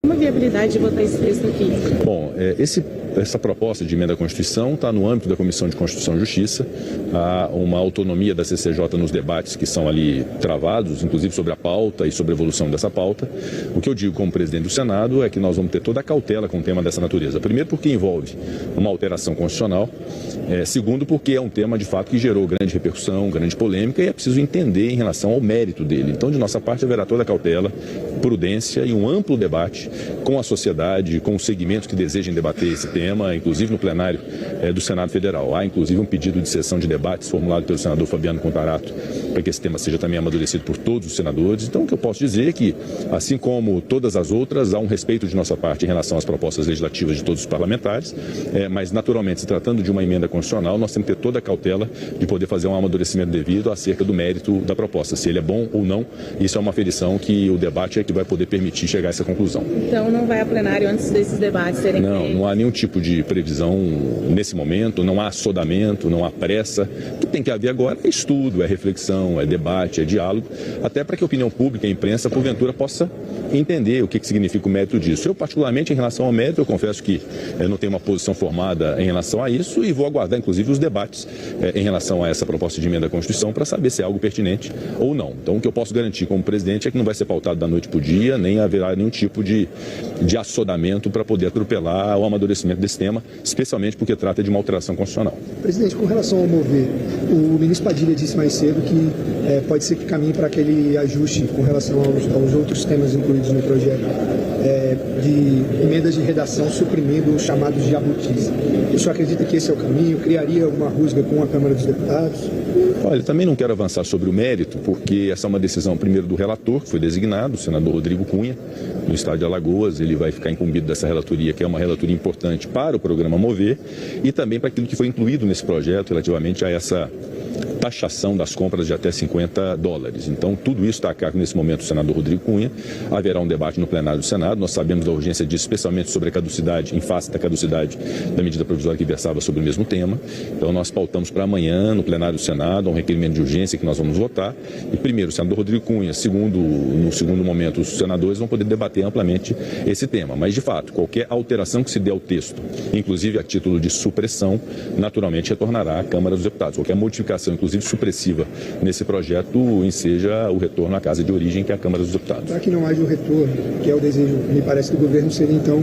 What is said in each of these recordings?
Uma viabilidade de votar esse texto aqui? Bom, essa proposta de emenda à Constituição está no âmbito da Comissão de Constituição e Justiça. Há uma autonomia da CCJ nos debates que são ali travados, inclusive sobre a pauta e sobre a evolução dessa pauta. O que eu digo como presidente do Senado é que nós vamos ter toda a cautela com um tema dessa natureza. Primeiro, porque envolve uma alteração constitucional. Segundo, porque é um tema, de fato, que gerou grande repercussão, grande polêmica, e é preciso entender em relação ao mérito dele. Então, de nossa parte, haverá toda a cautela, prudência e um amplo debate com a sociedade, com os segmentos que desejem debater esse tema, inclusive no plenário do Senado Federal. Há, inclusive, um pedido de sessão de debates formulado pelo senador Fabiano Contarato, para que esse tema seja também amadurecido por todos os senadores. Então, o que eu posso dizer é que, assim como todas as outras, há um respeito de nossa parte em relação às propostas legislativas de todos os parlamentares, mas, naturalmente, se tratando de uma emenda constitucional, nós temos que ter toda a cautela de poder fazer um amadurecimento devido acerca do mérito da proposta, se ele é bom ou não. Isso é uma aferição que o debate é que vai poder permitir chegar a essa conclusão. Então, não vai a plenário antes desses debates serem feitos? Não há nenhum tipo de previsão nesse momento, não há assodamento, não há pressa. O que tem que haver agora é estudo, é reflexão, é debate, é diálogo, até para que a opinião pública e a imprensa, porventura, possa entender o que significa o mérito disso. Eu, particularmente, em relação ao mérito, eu confesso que não tenho uma posição formada em relação a isso e vou aguardar, inclusive, os debates em relação a essa proposta de emenda à Constituição para saber se é algo pertinente ou não. Então, o que eu posso garantir como presidente é que não vai ser pautado da noite para o dia, nem haverá nenhum tipo de assodamento para poder atropelar o amadurecimento desse tema, especialmente porque trata de uma alteração constitucional. Presidente, com relação ao mover, o ministro Padilha disse mais cedo que pode ser que caminhe para aquele ajuste com relação aos outros temas incluídos no projeto, de emendas de redação suprimindo os chamados jabutis. O senhor acredita que esse é o caminho? Criaria alguma rusga com a Câmara dos Deputados? Olha, também não quero avançar sobre o mérito, porque essa é uma decisão, primeiro, do relator, que foi designado, o senador Rodrigo Cunha, no estado de Alagoas. Ele vai ficar incumbido dessa relatoria, que é uma relatoria importante para o programa Mover, e também para aquilo que foi incluído nesse projeto relativamente a essa taxação das compras de até $50. Então, tudo isso está a cargo, nesse momento, do senador Rodrigo Cunha. Haverá um debate no plenário do Senado. Nós sabemos da urgência disso, especialmente sobre a caducidade, em face da caducidade da medida provisória que versava sobre o mesmo tema. Então, nós pautamos para amanhã, no plenário do Senado, um requerimento de urgência que nós vamos votar. E, primeiro, o senador Rodrigo Cunha. No segundo momento, os senadores vão poder debater amplamente esse tema. Mas, de fato, qualquer alteração que se dê ao texto, inclusive a título de supressão, naturalmente retornará à Câmara dos Deputados. Qualquer modificação, inclusive supressiva, nesse projeto, enseja o retorno à casa de origem, que é a Câmara dos Deputados. Para que não haja o retorno, que é o desejo, me parece, do governo, seria, então,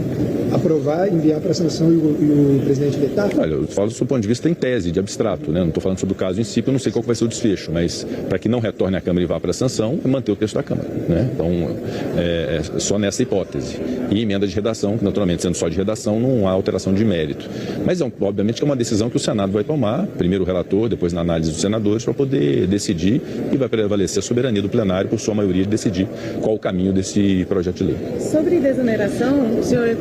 aprovar, enviar para a sanção e o presidente vetar? Olha, eu falo do seu ponto de vista em tese, de abstrato, né? Não estou falando sobre o caso em si, porque eu não sei qual vai ser o desfecho, mas para que não retorne à Câmara e vá para a sanção, é manter o texto da Câmara, né? Então, é só nessa hipótese. E emenda de redação, que naturalmente, sendo só de redação, não há alteração de mérito. Mas, obviamente, que é uma decisão que o Senado vai tomar, primeiro o relator, depois na análise dos senadores, para poder decidir, e vai prevalecer a soberania do plenário, por sua maioria, de decidir qual o caminho desse projeto de lei. Sobre desoneração, o senhor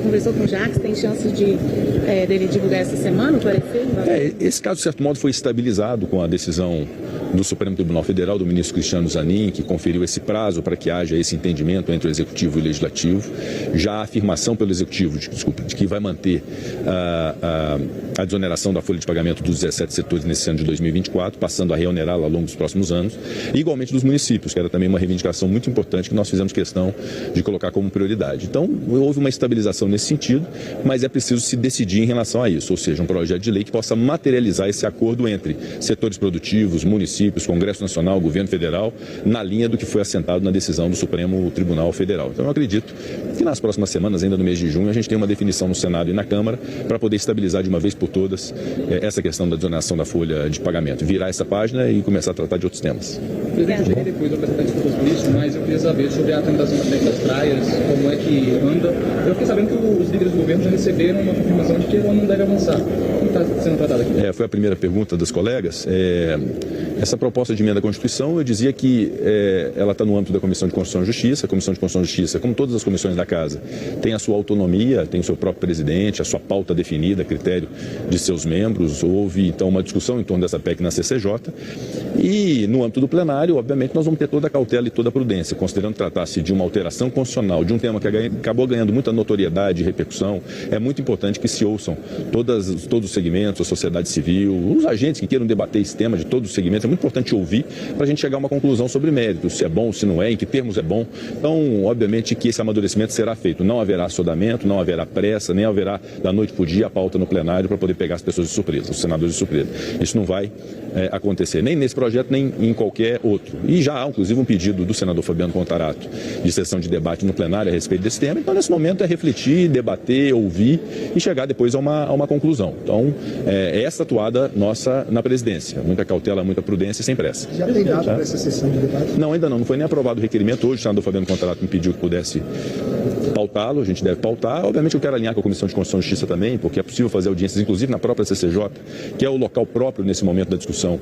conversou com o Jacques, tem chance dele divulgar essa semana o parecer? Esse caso, de certo modo, foi estabilizado com a decisão do Supremo Tribunal Federal, do ministro Cristiano Zanin, que conferiu esse prazo para que haja esse entendimento entre o Executivo e o Legislativo. Já a afirmação pelo Executivo de que vai manter a desoneração da folha de pagamento dos 17 setores nesse ano de 2024, passando a reonerá-la ao longo dos próximos anos, e igualmente dos municípios, que era também uma reivindicação muito importante que nós fizemos questão de colocar como prioridade. Então, houve uma estabilização nesse sentido, mas é preciso se decidir em relação a isso, ou seja, um projeto de lei que possa materializar esse acordo entre setores produtivos, municípios, Congresso Nacional, Governo Federal, na linha do que foi assentado na decisão do Supremo Tribunal Federal. Então, eu acredito que nas próximas semanas, ainda no mês de junho, a gente tem uma definição no Senado e na Câmara para poder estabilizar de uma vez por todas essa questão da desoneração da folha de pagamento, virar essa página e começar a tratar de outros temas. Presidente, eu depois do apresentar discursos políticos, mas eu queria saber sobre a tramitação das praias, como é que anda. Eu fiquei sabendo que os líderes do governo já receberam uma confirmação de que ela não deve avançar. Como está sendo tratada aqui? Foi a primeira pergunta das colegas. Essa proposta de emenda à Constituição, eu dizia que ela está no âmbito da Comissão de Constituição e Justiça. A Comissão de Constituição e Justiça, como todas as comissões da Casa, tem a sua autonomia, tem o seu próprio presidente, a sua pauta definida, a critério de seus membros. Houve, então, uma discussão em torno dessa PEC na CCJ. E, no âmbito do plenário, obviamente, nós vamos ter toda a cautela e toda a prudência, considerando tratar-se de uma alteração constitucional, de um tema que acabou ganhando muita notoriedade e repercussão. É muito importante que se ouçam todos os segmentos, a sociedade civil, os agentes que queiram debater esse tema de todos os segmentos. É muito muito importante ouvir para a gente chegar a uma conclusão sobre mérito, se é bom, se não é, em que termos é bom. Então, obviamente que esse amadurecimento será feito. Não haverá assodamento, não haverá pressa, nem haverá da noite para o dia a pauta no plenário para poder pegar as pessoas de surpresa, os senadores de surpresa. Isso não vai acontecer nem nesse projeto, nem em qualquer outro. E já há, inclusive, um pedido do senador Fabiano Contarato de sessão de debate no plenário a respeito desse tema. Então, nesse momento, é refletir, debater, ouvir e chegar depois a uma conclusão. Então, é essa atuada nossa na presidência. Muita cautela, muita prudência e sem pressa. Já tem data para essa sessão de debate? Não, ainda não. Não foi nem aprovado o requerimento. Hoje o senador Fabiano Contarato me pediu que pudesse pautá-lo. A gente deve pautar. Obviamente, eu quero alinhar com a Comissão de Constituição e Justiça também, porque é possível fazer audiências, inclusive na própria CCJ, que é o local próprio nesse momento da discussão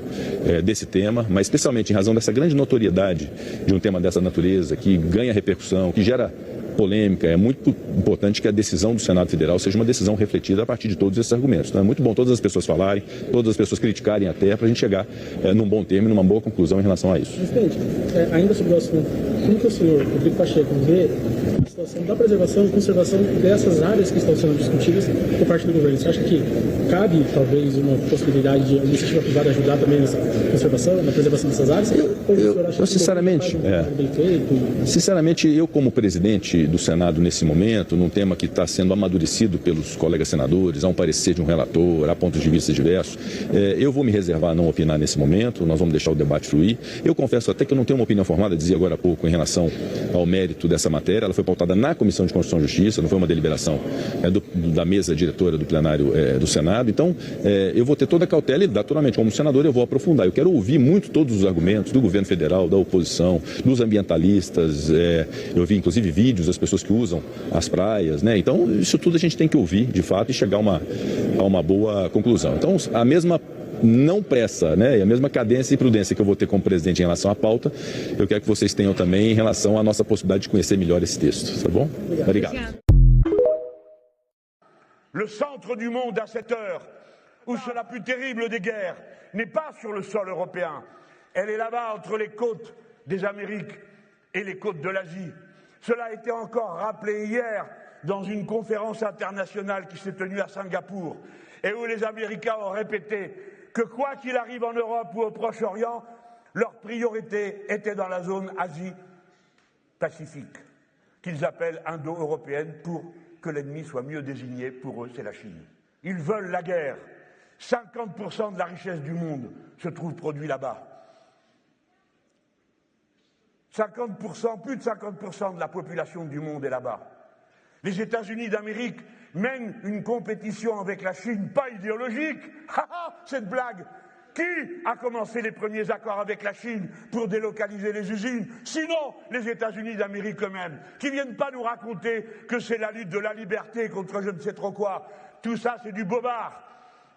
desse tema, mas especialmente em razão dessa grande notoriedade de um tema dessa natureza, que ganha repercussão, que gera polêmica. É muito importante que a decisão do Senado Federal seja uma decisão refletida a partir de todos esses argumentos. Então é muito bom todas as pessoas falarem, todas as pessoas criticarem até, para a gente chegar num bom termo, numa boa conclusão em relação a isso. Presidente, ainda sobre o assunto, como que o senhor, Rodrigo Pacheco, vê a situação da preservação e conservação dessas áreas que estão sendo discutidas por parte do governo? Você acha que cabe, talvez, uma possibilidade de a iniciativa privada ajudar também nessa conservação, na preservação dessas áreas? Eu sinceramente, eu como presidente do Senado nesse momento, num tema que está sendo amadurecido pelos colegas senadores, há um parecer de um relator, há pontos de vista diversos, eu vou me reservar a não opinar nesse momento, nós vamos deixar o debate fluir. Eu confesso até que eu não tenho uma opinião formada, dizia agora há pouco, em relação ao mérito dessa matéria. Ela foi pautada na Comissão de Constituição e Justiça, não foi uma deliberação da mesa diretora do plenário do Senado. Então, eu vou ter toda a cautela e, naturalmente, como senador, eu vou aprofundar. Eu quero ouvir muito todos os argumentos do governo federal, da oposição, dos ambientalistas. Eu vi, inclusive, vídeos das pessoas que usam as praias, né? Então, isso tudo a gente tem que ouvir, de fato, e chegar a uma boa conclusão. Então, a mesma não pressa, né? E a mesma cadência e prudência que eu vou ter como presidente em relação à pauta, eu quero que vocês tenham também em relação à nossa possibilidade de conhecer melhor esse texto, tá bom? Obrigado. Le centre du monde à cette heure, où c'est la plus terrible des guerres, n'est pas sur le sol européen. Elle est là-bas entre les côtes des Amériques et les côtes de l'Asie. Cela a été encore rappelé hier dans une conférence internationale qui s'est tenue à Singapour et où les Américains ont répété que quoi qu'il arrive en Europe ou au Proche-Orient, leur priorité était dans la zone Asie-Pacifique, qu'ils appellent indo-européenne pour que l'ennemi soit mieux désigné. Pour eux, c'est la Chine. Ils veulent la guerre. 50% de la richesse du monde se trouve produit là-bas. 50%, plus de 50% de la population du monde est là-bas. Les États-Unis d'Amérique mènent une compétition avec la Chine, pas idéologique. Cette blague. Qui a commencé les premiers accords avec la Chine pour délocaliser les usines? Sinon, les États-Unis d'Amérique eux-mêmes, qui viennent pas nous raconter que c'est la lutte de la liberté contre je ne sais trop quoi. Tout ça, c'est du bobard.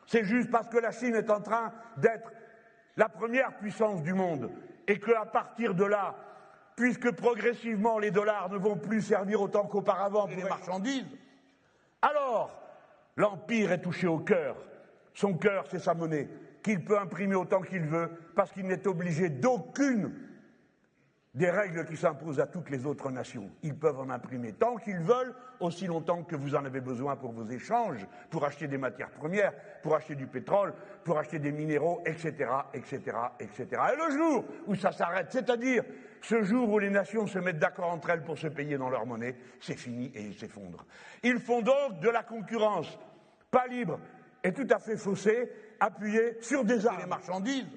C'est juste parce que la Chine est en train d'être la première puissance du monde et qu'à partir de là, puisque progressivement les dollars ne vont plus servir autant qu'auparavant pour les marchandises, alors l'Empire est touché au cœur. Son cœur, c'est sa monnaie, qu'il peut imprimer autant qu'il veut, parce qu'il n'est obligé d'aucune des règles qui s'imposent à toutes les autres nations. Ils peuvent en imprimer tant qu'ils veulent, aussi longtemps que vous en avez besoin pour vos échanges, pour acheter des matières premières, pour acheter du pétrole, pour acheter des minéraux, etc., etc., etc. Et le jour où ça s'arrête, c'est-à-dire ce jour où les nations se mettent d'accord entre elles pour se payer dans leur monnaie, c'est fini et ils s'effondrent. Ils font donc de la concurrence pas libre et tout à fait faussée, appuyée sur des armes et des marchandises.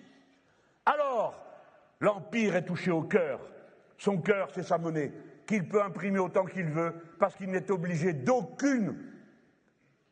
Alors, l'Empire est touché au cœur. Son cœur, c'est sa monnaie, qu'il peut imprimer autant qu'il veut, parce qu'il n'est obligé d'aucune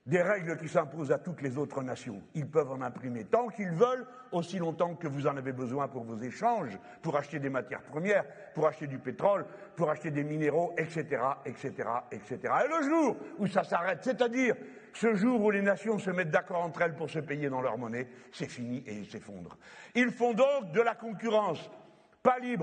des règles qui s'imposent à toutes les autres nations. Ils peuvent en imprimer tant qu'ils veulent, aussi longtemps que vous en avez besoin pour vos échanges, pour acheter des matières premières, pour acheter du pétrole, pour acheter des minéraux, etc., etc., etc. Et le jour où ça s'arrête, c'est-à-dire ce jour où les nations se mettent d'accord entre elles pour se payer dans leur monnaie, c'est fini et ils s'effondrent. Ils font donc de la concurrence pas libre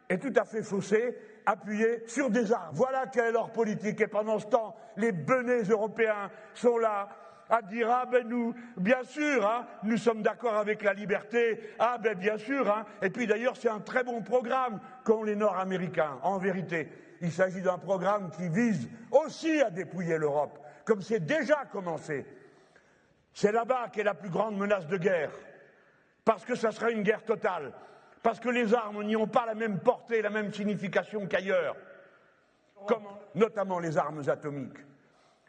et tout à fait faussée, appuyée sur des armes. Voilà quelle est leur politique. Et pendant ce temps, les benets européens sont là à dire « Ah ben nous, bien sûr, hein, nous sommes d'accord avec la liberté, ah ben bien sûr, hein. » Et puis d'ailleurs, c'est un très bon programme qu'ont les Nord-Américains, en vérité. Il s'agit d'un programme qui vise aussi à dépouiller l'Europe, comme c'est déjà commencé. C'est là-bas qu'est la plus grande menace de guerre. parce que ça sera une guerre totale, parce que les armes n'y ont pas la même portée, la même signification qu'ailleurs, comme notamment les armes atomiques.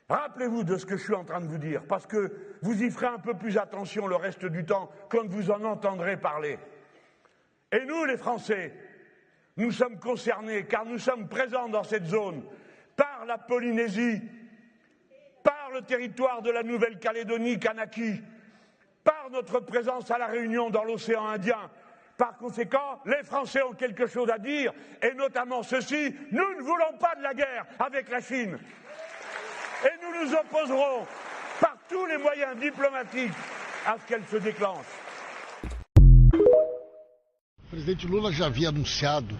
Rappelez-vous de ce que je suis en train de vous dire, parce que vous y ferez un peu plus attention le reste du temps quand vous en entendrez parler. Et nous, les Français, nous sommes concernés car nous sommes présents dans cette zone par la Polynésie, par le territoire de la Nouvelle-Calédonie, Kanaki, par notre présence à La Réunion dans l'océan Indien. Par conséquent, les Français ont quelque chose à dire, et notamment ceci: nous ne voulons pas de la guerre avec la Chine. Et nous nous opposerons par tous les moyens diplomatiques à ce qu'elle se déclenche. O presidente Lula já havia anunciado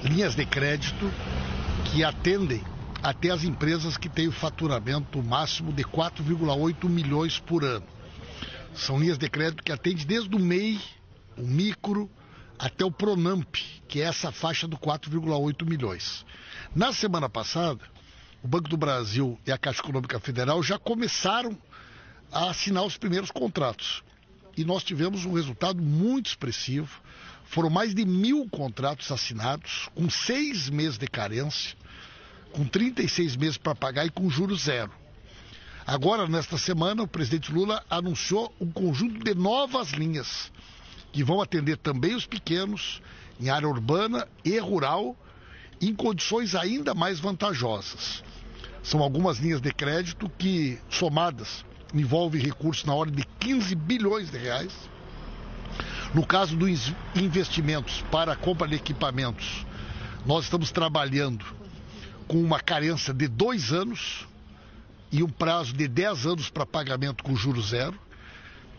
linhas de crédito que atendem até as empresas que têm o faturamento máximo de 4,8 milhões por ano. São linhas de crédito que atendem desde o MEI, o micro, até o Pronamp, que é essa faixa do 4,8 milhões. Na semana passada, o Banco do Brasil e a Caixa Econômica Federal já começaram a assinar os primeiros contratos. E nós tivemos um resultado muito expressivo. Foram mais de 1.000 contratos assinados, com 6 meses de carência, com 36 meses para pagar e com juros zero. Agora, nesta semana, o presidente Lula anunciou um conjunto de novas linhas, que vão atender também os pequenos, em área urbana e rural, em condições ainda mais vantajosas. São algumas linhas de crédito que, somadas, envolvem recursos na ordem de 15 bilhões de reais. No caso dos investimentos para a compra de equipamentos, nós estamos trabalhando com uma carência de 2 anos e um prazo de 10 anos para pagamento com juros zero.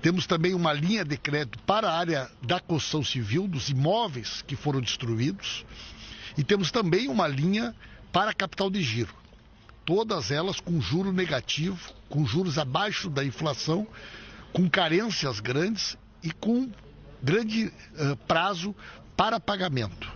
Temos também uma linha de crédito para a área da construção civil, dos imóveis que foram destruídos. E temos também uma linha para capital de giro. Todas elas com juro negativo, com juros abaixo da inflação, com carências grandes e com grande prazo para pagamento.